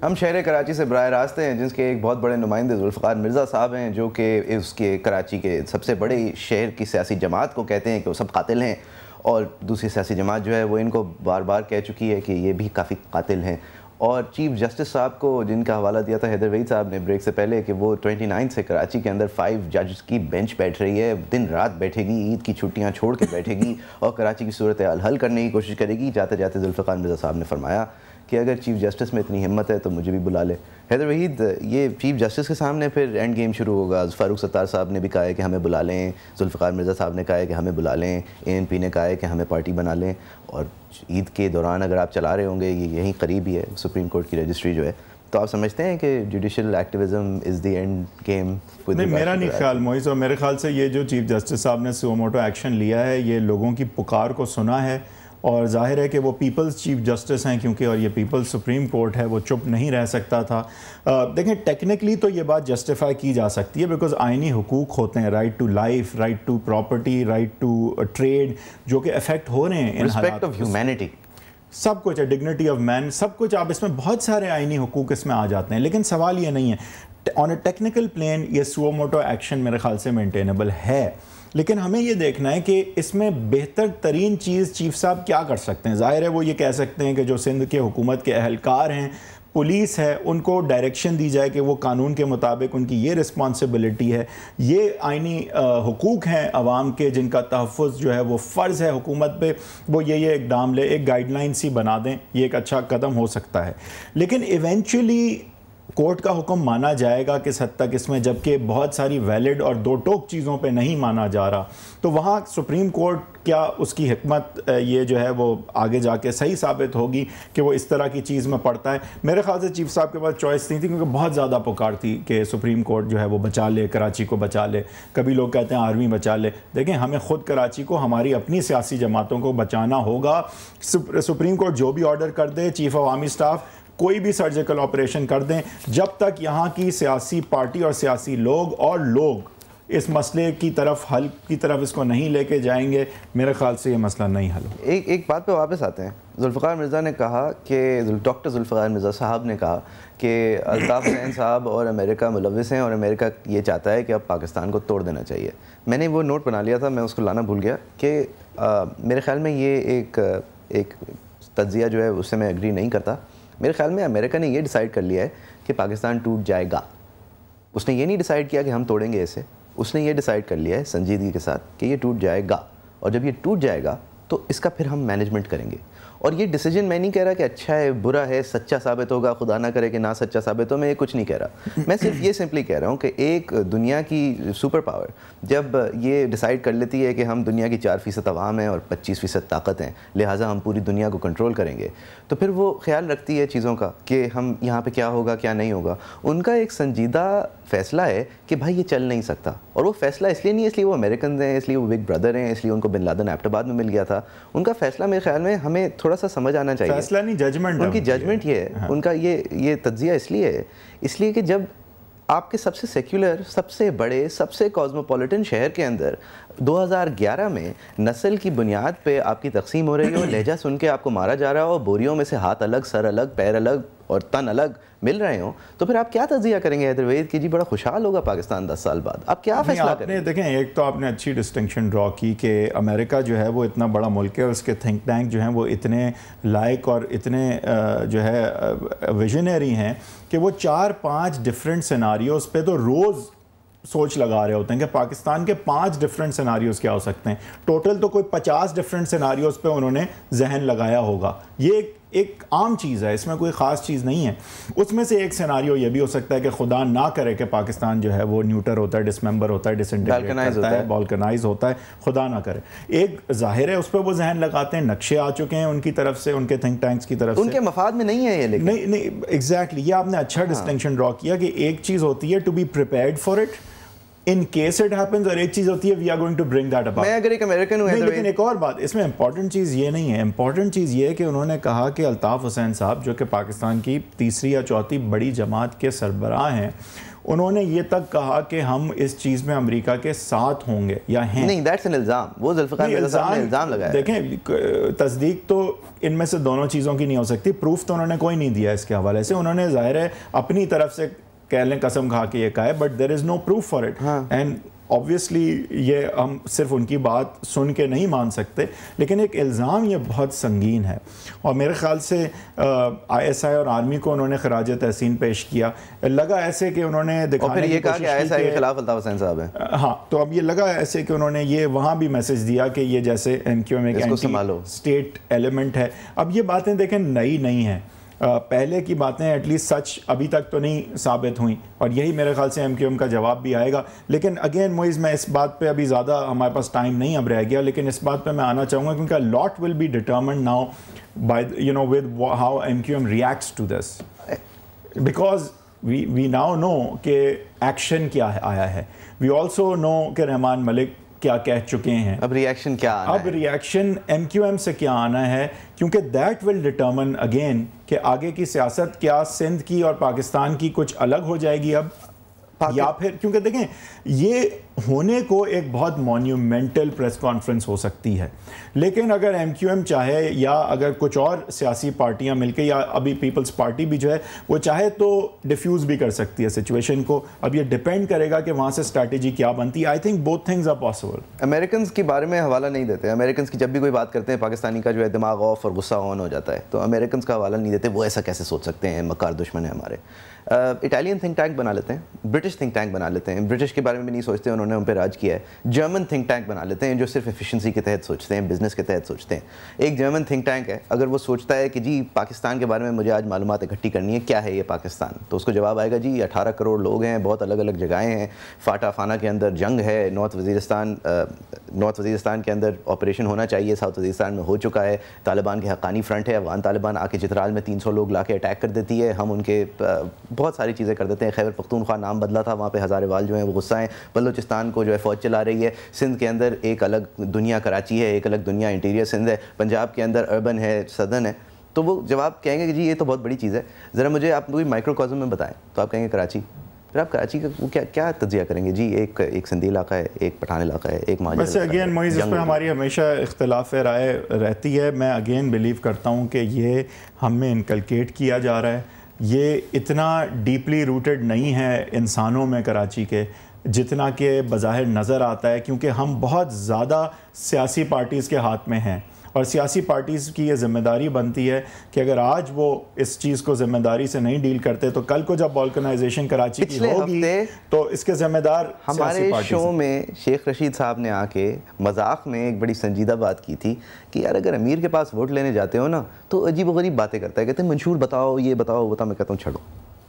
हम शहर कराची से बराह रास्त हैं, जिसके एक बहुत बड़े नुमाइंदे जुल्फ़िकार मिर्ज़ा साहब हैं, जो कि उसके कराची के सबसे बड़े शहर की सियासी जमात को कहते हैं कि वो सब कातिल हैं, और दूसरी सियासी जमात जो है वो इनको बार बार कह चुकी है कि ये भी काफ़ी कातिल हैं। और चीफ़ जस्टिस साहब को जिनका हवाला दिया था हैदर वहीद साहब ने ब्रेक से पहले कि वो 29 से कराची के अंदर 5 जज की बेंच बैठ रही है, दिन रात बैठेगी, ईद की छुट्टियां छोड़ के बैठेगी और कराची की सूरत हाल हल करने की कोशिश करेगी। जाते जाते जुल्फ़िकार मिर्ज़ा साहब ने फरमाया कि अगर चीफ़ जस्टिस में इतनी हिम्मत है तो मुझे भी बुला ले। हैदर वहीद, ये चीफ़ जस्टिस के सामने फिर एंड गेम शुरू होगा। फ़ारूक सत्तार साहब ने भी कहा है कि हमें बुला लें, जुल्फ़िकार मिर्ज़ा साहब ने कहा है कि हमें बुला लें, ANP ने कहा है कि हमें पार्टी बना लें। और ईद के दौरान अगर आप चला रहे होंगे, ये यहीं करीब ही है सुप्रीम कोर्ट की रजिस्ट्री जो है, तो आप समझते हैं कि judicial activism is the end game? नहीं, मेरा नहीं ख्याल मोइस, और मेरे ख्याल से ये जो चीफ़ जस्टिस साहब ने सुओ मोटो एक्शन लिया है, ये लोगों की पुकार को सुना है, और जाहिर है कि वो पीपल्स चीफ जस्टिस हैं क्योंकि, और ये पीपल्स सुप्रीम कोर्ट है, वो चुप नहीं रह सकता था। देखें, टेक्निकली तो ये बात जस्टिफाई की जा सकती है, बिकॉज आइनी हुकूक होते हैं, right to life, right to property, right to trade, जो कि अफेक्ट हो रहे हैं, रिस्पेक्ट ऑफ ह्यूमैनिटी, सब कुछ है, डिग्निटी ऑफ मैन, सब कुछ। आप इसमें बहुत सारे आइनी हुकूक इसमें आ जाते हैं, लेकिन सवाल ये नहीं है। ऑन अ टेक्निकल प्लेन ये सुओ मोटो एक्शन मेरे ख्याल से मेंटेनेबल है, लेकिन हमें ये देखना है कि इसमें बेहतर तरीन चीज़ चीफ साहब क्या कर सकते हैं। ज़ाहिर है वो ये कह सकते हैं कि जो सिंध के हुकूमत के अहलकार हैं, पुलिस है, उनको डायरेक्शन दी जाए कि वो कानून के मुताबिक उनकी ये रिस्पॉन्सिबिलिटी है, ये आइनी हुकूक हैं अवाम के जिनका तहफ़्फ़ुज़ जो है वो फ़र्ज़ है हुकूमत पे, वो ये इकदाम ले, एक गाइडलाइन सी बना दें, ये एक अच्छा कदम हो सकता है। लेकिन इवेंचुअली कोर्ट का हुक्म माना जाएगा किस हद तक इसमें, जबकि बहुत सारी वैलिड और दो टोक चीज़ों पे नहीं माना जा रहा, तो वहाँ सुप्रीम कोर्ट क्या उसकी हिकमत ये जो है वो आगे जाके सही साबित होगी कि वो इस तरह की चीज़ में पड़ता है। मेरे ख्याल से चीफ साहब के पास चॉइस नहीं थी, क्योंकि बहुत ज़्यादा पुकार थी कि सुप्रीम कोर्ट जो है वो बचा ले, कराची को बचा ले। कभी लोग कहते हैं आर्मी बचा ले, देखें हमें ख़ुद कराची को, हमारी अपनी सियासी जमातों को बचाना होगा। सुप्रीम कोर्ट जो भी ऑर्डर कर दे, चीफ ऑफ आर्मी स्टाफ कोई भी सर्जिकल ऑपरेशन कर दें, जब तक यहाँ की सियासी पार्टी और सियासी लोग इस मसले की तरफ, हल की तरफ इसको नहीं लेके जाएंगे, मेरे ख्याल से ये मसला नहीं हल हो। एक बात पे वापस आते हैं। जुल्फ़िकार मिर्ज़ा ने कहा कि, डॉक्टर जुल्फ़िकार मिर्ज़ा साहब ने कहा कि अल्ताफ़ हुसैन साहब और अमेरिका मुलविस हैं और अमेरिका ये चाहता है कि अब पाकिस्तान को तोड़ देना चाहिए। मैंने वो नोट बना लिया था, मैं उसको लाना भूल गया कि मेरे ख़्याल में ये एक तज्ज़िया जो है उससे मैं एग्री नहीं करता। मेरे ख्याल में अमेरिका ने ये डिसाइड कर लिया है कि पाकिस्तान टूट जाएगा। उसने ये नहीं डिसाइड किया कि हम तोड़ेंगे इसे, उसने ये डिसाइड कर लिया है संजीदगी के साथ कि ये टूट जाएगा, और जब ये टूट जाएगा तो इसका फिर हम मैनेजमेंट करेंगे। और ये डिसीजन मैं नहीं कह रहा कि अच्छा है, बुरा है, सच्चा साबित होगा, खुदा ना करे कि ना सच्चा साबित हो, मैं ये कुछ नहीं कह रहा। मैं सिर्फ ये सिंपली कह रहा हूँ कि एक दुनिया की सुपर पावर जब ये डिसाइड कर लेती है कि हम दुनिया की 4% अवाम हैं और 25% ताकत हैं, लिहाजा हम पूरी दुनिया को कंट्रोल करेंगे, तो फिर वो ख्याल रखती है चीज़ों का कि हम यहाँ पे क्या होगा क्या नहीं होगा। उनका एक संजीदा फ़ैसला है कि भाई ये चल नहीं सकता, और वो फ़ैसला इसलिए नहीं, इसलिए वो अमेरिकन हैं, इसलिए वो बिग ब्रदर हैं, इसलिए उनको बिन लादेन एबटाबाद में मिल गया था। उनका फ़ैसला मेरे ख्याल में हमें थोड़ा सा समझ आना चाहिए। फैसला नहीं, जजमेंट। उनकी जजमेंट ये है, उनका ये तज्जिया इसलिए है, इसलिए कि जब आपके सबसे सेक्युलर, सबसे बड़े, सबसे कॉस्मोपॉलिटन शहर के अंदर 2011 में नस्ल की बुनियाद पे आपकी तकसीम हो रही हो, लहजा सुन के आपको मारा जा रहा हो, बोरियों में से हाथ अलग, सर अलग, पैर अलग और तन अलग मिल रहे हो, तो फिर आप क्या तज्जिया करेंगे हैदर वहीद कि जी बड़ा खुशहाल होगा पाकिस्तान 10 साल बाद? आप क्या फैसला करेंगे? देखें, एक तो आपने अच्छी डिस्टिंक्शन ड्रॉ की कि अमेरिका जो है वो इतना बड़ा मुल्क है और उसके थिंक टैंक जो हैं वो इतने लाइक और इतने जो है विजनरी हैं कि वो 4-5 डिफरेंट सिनारियोज पे तो रोज़ सोच लगा रहे होते हैं कि पाकिस्तान के 5 डिफरेंट सिनारियोज क्या हो सकते हैं। टोटल तो कोई 50 डिफरेंट सिनारियोज पे उन्होंने जहन लगाया होगा। ये एक आम चीज़ है, इसमें कोई ख़ास चीज़ नहीं है। उसमें से एक सिनारियो ये भी हो सकता है कि खुदा ना करे कि पाकिस्तान जो है वो न्यूटर होता है, डिसमेंबर होता है, डिसइंटीग्रेट करता है, बॉल्कनाइज होता है, खुदा ना करे। एक जाहिर है उस पर वो जहन लगाते हैं, नक्शे आ चुके हैं उनकी तरफ से, उनके थिंक टैंक्स की तरफ से, उनके मफाद में नहीं है ये, लेकिन नहीं एग्जैक्टली, ये आपने अच्छा डिस्टिंक्शन ड्रॉ किया कि एक चीज़ होती है to be prepared for it in case it happens, और एक चीज़ होती है we are going to bring that about. मैं अगर एक अमेरिकन हूं, लेकिन एक और बात इसमें इंपॉर्टेंट चीज़ ये नहीं है, इंपॉर्टेंट चीज़ ये है कि उन्होंने कहा कि अल्ताफ़ हुसैन साहब जो कि पाकिस्तान की तीसरी या चौथी बड़ी जमात के सरबराह हैं, उन्होंने ये तक कहा कि हम इस चीज़ में अमेरिका के साथ होंगे या हैं। नहीं, दैट्स एन इल्ज़ाम, वो जुल्फ़िकार मिर्ज़ा साहब ने इल्ज़ाम लगाया। देखें, तस्दीक तो इनमें से दोनों चीज़ों की नहीं हो सकती, प्रूफ तो उन्होंने कोई नहीं दिया इसके हवाले से। उन्होंने ज़ाहिर है अपनी तरफ से कह लें कसम खा के ये कहा है, but there is no proof for it. And obviously ये हम सिर्फ उनकी बात सुन के नहीं मान सकते, लेकिन एक इल्ज़ाम ये बहुत संगीन है। और मेरे ख़्याल से ISI और आर्मी को उन्होंने खराज तहसीन पेश किया, लगा ऐसे कि उन्होंने दिखाने की कोशिश की कि ISI के खिलाफ अल्ताफ़ हुसैन साहब हैं। हाँ, तो अब ये लगा ऐसे कि उन्होंने ये वहाँ भी मैसेज दिया कि ये जैसे MQM एक एंटी स्टेट एलिमेंट है। अब ये बातें देखें नई नहीं हैं, पहले की बातें एटलीस्ट सच अभी तक तो नहीं साबित हुई, और यही मेरे ख्याल से MQM का जवाब भी आएगा। लेकिन अगेन मोइज़, मैं इस बात पे अभी ज़्यादा हमारे पास टाइम नहीं अब रह गया, लेकिन इस बात पे मैं आना चाहूँगा क्योंकि lot will be determined now by with how MQM reacts to this, because we now know कि एक्शन क्या आया है। वी ऑल्सो नो कि रहमान मलिक क्या कह चुके हैं। अब रिएक्शन क्या आना है? अब रिएक्शन MQM से क्या आना है, क्योंकि दैट विल डिटर्मिन अगेन कि आगे की सियासत क्या सिंध की और पाकिस्तान की कुछ अलग हो जाएगी अब, या फिर, क्योंकि देखें ये होने को एक बहुत मॉन्यूमेंटल प्रेस कॉन्फ्रेंस हो सकती है, लेकिन अगर MQM चाहे या अगर कुछ और सियासी पार्टियां मिलकर या अभी पीपल्स पार्टी भी जो है वो चाहे तो डिफ्यूज़ भी कर सकती है सिचुएशन को। अब ये डिपेंड करेगा कि वहाँ से स्ट्रैटेजी क्या बनती है। I think both things are possible. American के बारे में हवाला नहीं देते। अमेरिकन की जब भी कोई बात करते हैं पाकिस्तानी का जो है दिमाग ऑफ और गुस्सा ऑन हो जाता है, तो अमेरिकन का हवाला नहीं देते। वो ऐसा कैसे सोच सकते हैं, मक्कार दुश्मन है हमारे। इटालियन थिंक टैंक बना लेते हैं, ब्रिटिश थिंक टैंक बना लेते हैं, ब्रिटिश के बारे में भी नहीं सोचते, उन्होंने उन पर राज किया है। जर्मन थिंक टैंक बना लेते हैं जो सिर्फ एफिशिएंसी के तहत सोचते हैं, बिजनेस के तहत सोचते हैं। एक जर्मन थिंक टैंक है, अगर वो सोचता है कि जी पाकिस्तान के बारे में मुझे आज मालूमात इकट्ठी करनी है, क्या है ये पाकिस्तान, तो उसको जवाब आएगा जी 18 करोड़ लोग हैं, बहुत अलग अलग जगहें हैं, फाटा फाना के अंदर जंग है, नॉर्थ वज़ीरिस्तान के अंदर ऑपरेशन होना चाहिए, साउथ वज़ीरिस्तान में हो चुका है, तालिबान के हक़ानी फ्रंट है, अफ़गान तालिबान आके चित्राल में 300 लोग ला के अटैक कर देती है, हम उनके बहुत सारी चीज़ें कर देते हैं। खैबर पख्तूनख्वा नाम बदला था, वहाँ पे हज़ारेवाल जो है वो गुस्सा है, बलूचिस्तान को जो है फ़ौज चला रही है, सिंध के अंदर एक अलग दुनिया कराची है, एक अलग दुनिया इंटीरियर सिंध है, पंजाब के अंदर अर्बन है, सदर्न है। तो वो जवाब कहेंगे कि जी ये तो बहुत बड़ी चीज़ है, ज़रा मुझे आप कोई माइक्रोकॉज़म में बताएं, तो आप कहेंगे कराची। फिर आप कराची का वो क्या तज्जिया करेंगे जी, एक सिंधी इलाका है, एक पठान इलाका है, एक महाजर। वैसे अगेन मोइज़, इस पर हमारी हमेशा इख्तिलाफ राय रहती है। मैं अगेन बिलीव करता हूँ कि ये हमें इनकलकेट किया जा रहा है, ये इतना डीपली रूटेड नहीं है इंसानों में कराची के जितना कि बज़ाहिर नज़र आता है, क्योंकि हम बहुत ज़्यादा सियासी पार्टीज़ के हाथ में हैं, और सियासी पार्टीज़ की ये जिम्मेदारी बनती है कि अगर आज वो इस चीज़ को ज़िम्मेदारी से नहीं डील करते तो कल को जब बॉल्कनाइजेशन कराची की होगी तो इसके ज़िम्मेदार हमारे शो में शेख रशीद साहब ने आके मजाक में एक बड़ी संजीदा बात की थी कि यार अगर अमीर के पास वोट लेने जाते हो ना तो अजीब गरीब बातें करता है, कहते हैं मंशूर बताओ, ये बताओ बताओ। मैं कहता हूँ छोड़ो,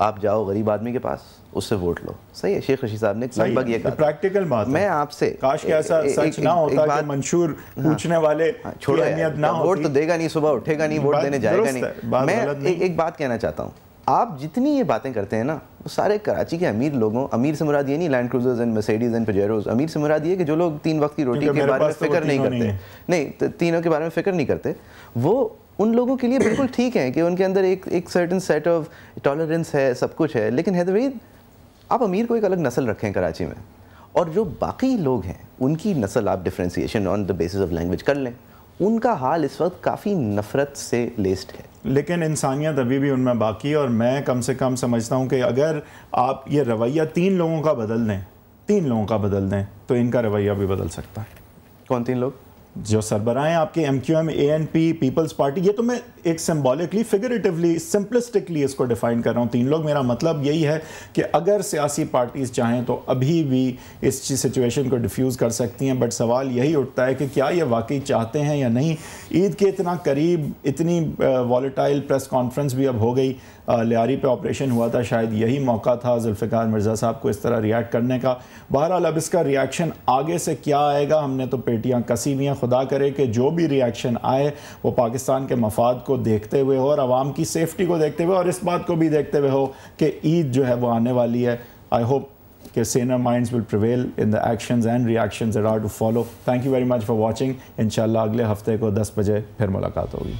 आप जाओ गरीब आदमी के पास, उससे वोट लो। सही है, शेख रशीद साहब ने लगभग ये कहा। प्रैक्टिकल बात मैं आपसे, काश कि ऐसा सच ना होता कि मंशूर पूछने वाले छोड़ो ना, वोट तो देगा नहीं, सुबह उठेगा नहीं, वोट देने जाएगा नहीं। मैं एक बात कहना चाहता हूँ, आप जितनी ये बातें करते हैं ना वो सारे कराची के अमीर लोगों, अमीर से मुराद ये नहीं land cruisers and Mercedes and Pajeros, अमीर से मुराद ये कि जो लोग 3 वक्त की रोटी के बारे में फिक्र नहीं करते, नहीं तीनों के बारे में फिक्र नहीं करते, वो उन लोगों के लिए बिल्कुल ठीक है कि उनके अंदर एक सर्टेन सेट ऑफ टॉलरेंस है, सब कुछ है। लेकिन हैदरवीद, आप अमीर को एक अलग नस्ल रखें कराची में, और जो बाकी लोग हैं उनकी नस्ल आप differentiation on the basis of language कर लें। उनका हाल इस वक्त काफ़ी नफ़रत से लेस्ड है, लेकिन इंसानियत अभी भी उनमें बाकी है। और मैं कम से कम समझता हूँ कि अगर आप ये रवैया 3 लोगों का बदल दें, 3 लोगों का बदल दें, तो इनका रवैया भी बदल सकता है। कौन 3 लोग? जो सरबराहें आपके MQM, ANP, पीपल्स पार्टी, ये तो मैं एक सिंबॉलिकली, फिगरेटिवली, सिंपलिस्टिकली इसको डिफाइन कर रहा हूँ। 3 लोग, मेरा मतलब यही है कि अगर सियासी पार्टीज़ चाहें तो अभी भी इस सिचुएशन को डिफ्यूज़ कर सकती हैं, बट सवाल यही उठता है कि क्या ये वाकई चाहते हैं या नहीं। ईद के इतना करीब इतनी वॉलेटाइल प्रेस कॉन्फ्रेंस भी अब हो गई, लियारी पे ऑपरेशन हुआ था, शायद यही मौका था जुल्फ़िकार मिर्ज़ा साहब को इस तरह रिएक्ट करने का। बहरहाल अब इसका रिएक्शन आगे से क्या आएगा, हमने तो पेटियाँ कसी हुई हैं। खुदा करे कि जो भी रिएक्शन आए वो पाकिस्तान के मफाद को देखते हुए हो और आवाम की सेफ्टी को देखते हुए, और इस बात को भी देखते हुए हो कि ईद जो है वो आने वाली है। आई होप कि saner minds will prevail in the actions and reactions that are to follow. Thank you very much for watching. इंशाल्लाह अगले हफ्ते को 10 बजे फिर मुलाकात होगी।